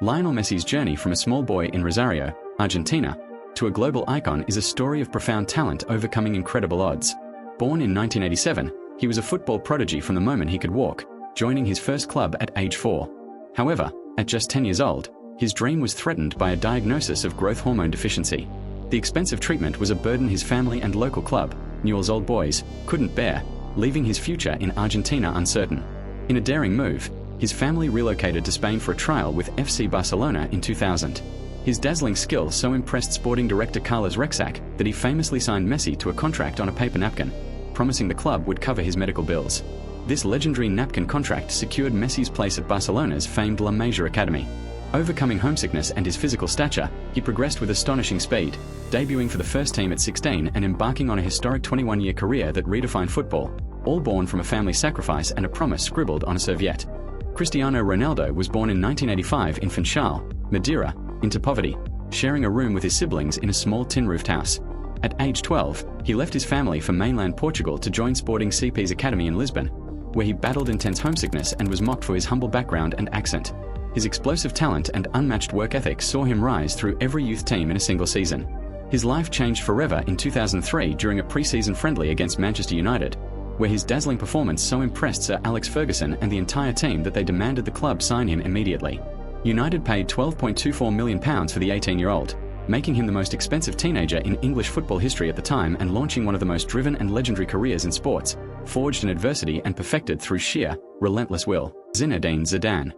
Lionel Messi's journey from a small boy in Rosario, Argentina, to a global icon is a story of profound talent overcoming incredible odds. Born in 1987, he was a football prodigy from the moment he could walk, joining his first club at age 4. However, at just 10 years old, his dream was threatened by a diagnosis of growth hormone deficiency. The expensive treatment was a burden his family and local club, Newell's Old Boys, couldn't bear, leaving his future in Argentina uncertain. In a daring move, his family relocated to Spain for a trial with FC Barcelona in 2000. His dazzling skill so impressed sporting director Carlos Rexach that he famously signed Messi to a contract on a paper napkin, promising the club would cover his medical bills. This legendary napkin contract secured Messi's place at Barcelona's famed La Masia Academy. Overcoming homesickness and his physical stature, he progressed with astonishing speed, debuting for the first team at 16 and embarking on a historic 21-year career that redefined football, all born from a family sacrifice and a promise scribbled on a serviette. Cristiano Ronaldo was born in 1985 in Funchal, Madeira, into poverty, sharing a room with his siblings in a small tin-roofed house. At age 12, he left his family for mainland Portugal to join Sporting CP's academy in Lisbon, where he battled intense homesickness and was mocked for his humble background and accent. His explosive talent and unmatched work ethic saw him rise through every youth team in a single season. His life changed forever in 2003 during a pre-season friendly against Manchester United, where his dazzling performance so impressed Sir Alex Ferguson and the entire team that they demanded the club sign him immediately. United paid £12.24 million for the 18-year-old, making him the most expensive teenager in English football history at the time and launching one of the most driven and legendary careers in sports, forged in adversity and perfected through sheer, relentless will. Zinedine Zidane.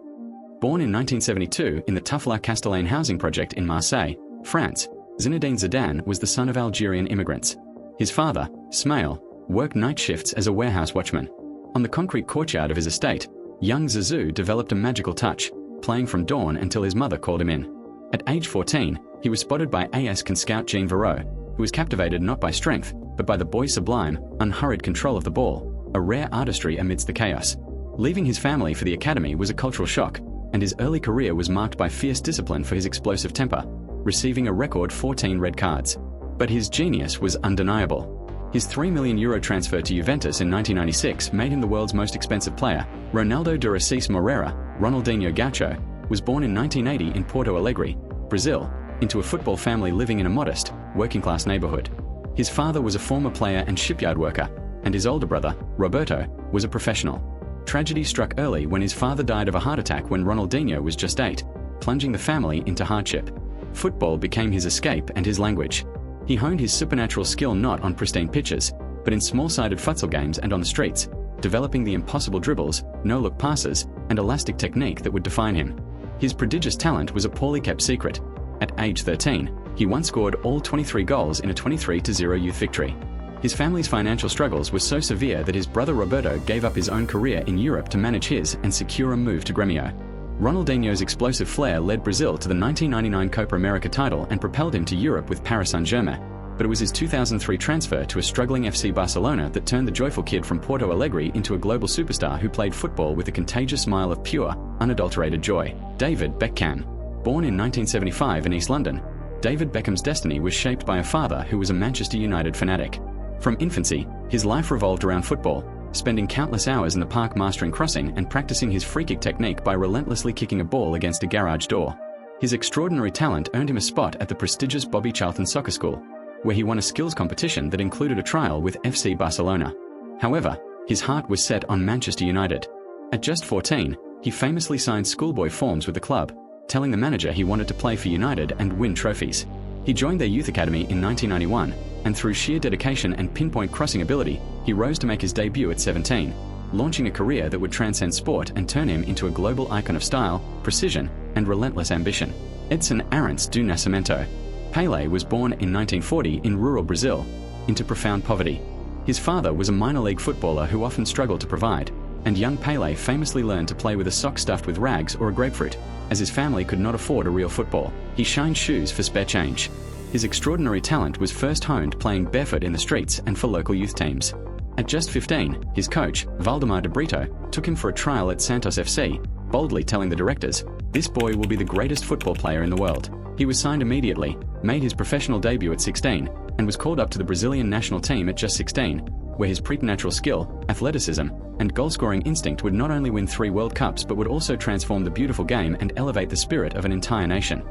Born in 1972 in the Toufla Castellane housing project in Marseille, France, Zinedine Zidane was the son of Algerian immigrants. His father, Smail, worked night shifts as a warehouse watchman. On the concrete courtyard of his estate, young Zizou developed a magical touch, playing from dawn until his mother called him in. At age 14, he was spotted by AS can scout Jean Varot, who was captivated not by strength, but by the boy's sublime, unhurried control of the ball, a rare artistry amidst the chaos. Leaving his family for the academy was a cultural shock, and his early career was marked by fierce discipline for his explosive temper, receiving a record 14 red cards. But his genius was undeniable. His €3 million transfer to Juventus in 1996 made him the world's most expensive player. Ronaldo de Assis Moreira, Ronaldinho Gaucho, was born in 1980 in Porto Alegre, Brazil, into a football family living in a modest, working-class neighborhood. His father was a former player and shipyard worker, and his older brother, Roberto, was a professional. Tragedy struck early when his father died of a heart attack when Ronaldinho was just 8, plunging the family into hardship. Football became his escape and his language. He honed his supernatural skill not on pristine pitches, but in small-sided futsal games and on the streets, developing the impossible dribbles, no-look passes, and elastic technique that would define him. His prodigious talent was a poorly kept secret. At age 13, he once scored all 23 goals in a 23-0 youth victory. His family's financial struggles were so severe that his brother Roberto gave up his own career in Europe to manage his and secure a move to Grêmio. Ronaldinho's explosive flair led Brazil to the 1999 Copa America title and propelled him to Europe with Paris Saint-Germain, but it was his 2003 transfer to a struggling FC Barcelona that turned the joyful kid from Porto Alegre into a global superstar who played football with a contagious smile of pure, unadulterated joy. David Beckham. Born in 1975 in East London, David Beckham's destiny was shaped by a father who was a Manchester United fanatic. From infancy, his life revolved around football, spending countless hours in the park mastering crossing and practicing his free-kick technique by relentlessly kicking a ball against a garage door. His extraordinary talent earned him a spot at the prestigious Bobby Charlton Soccer School, where he won a skills competition that included a trial with FC Barcelona. However, his heart was set on Manchester United. At just 14, he famously signed schoolboy forms with the club, telling the manager he wanted to play for United and win trophies. He joined their youth academy in 1991, and through sheer dedication and pinpoint crossing ability, he rose to make his debut at 17, launching a career that would transcend sport and turn him into a global icon of style, precision, and relentless ambition. Edson Arantes do Nascimento. Pelé was born in 1940 in rural Brazil, into profound poverty. His father was a minor league footballer who often struggled to provide, and young Pelé famously learned to play with a sock stuffed with rags or a grapefruit, as his family could not afford a real football. He shined shoes for spare change. His extraordinary talent was first honed playing barefoot in the streets and for local youth teams. At just 15, his coach, Valdemar de Brito, took him for a trial at Santos FC, boldly telling the directors, "This boy will be the greatest football player in the world." He was signed immediately, made his professional debut at 16, and was called up to the Brazilian national team at just 16, where his preternatural skill, athleticism, and goal-scoring instinct would not only win 3 World Cups but would also transform the beautiful game and elevate the spirit of an entire nation.